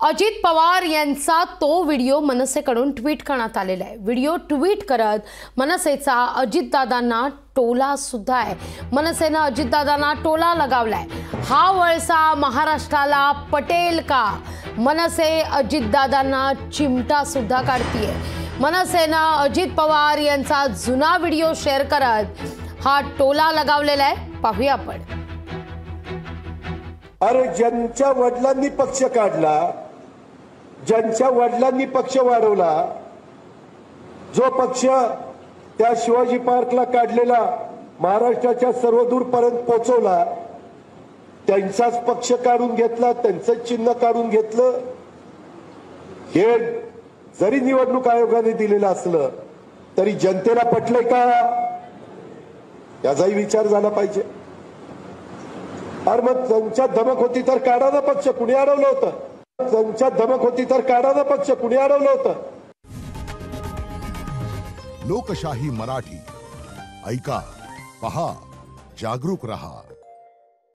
अजित पवार यांचा तो video मनसेकडून tweet करण्यात आलेला आहे। व्हिडिओ ट्विट करत मनसेचा अजितदादांना टोला सुद्धा आहे। मनसेने अजितदादांना टोला लगावलाय। हा वळसा महाराष्ट्राला पटेल का? मनसे अजितदादांना चिमटा सुद्धा काढतीये। मनसेने अजित पवार यांचा जुना व्हिडिओ शेअर करत हा टोला लगावलेला आहे। पाहूया आपण। अरे ज्यांच्या वडिलांनी पक्ष काढला, ज्यांच्या वडिलांनी पक्ष वाढवला, जो पक्ष त्या शिवाजी पार्कला काढलेला महाराष्ट्राच्या सर्वदूर पर्यंत पोहोचवला, त्यांचाच पक्ष काढून घेतला, त्यांचं चिन्ह काढून घेतलं। हे जरी निवडणूक आयोगाने दिलेलं असलं तरी जनतेला पटलंय का याचाही विचार झाला पाहिजे। अरे मग त्यांच्या धमक होती तर काढा ना पक्ष, कुणी अडवलं होतं? त्यांच्या धमक होती तर काढा ना पक्ष, कुणी अडवलं होतं? लोकशाही मराठी ऐका, पहा, जागरूक रहा।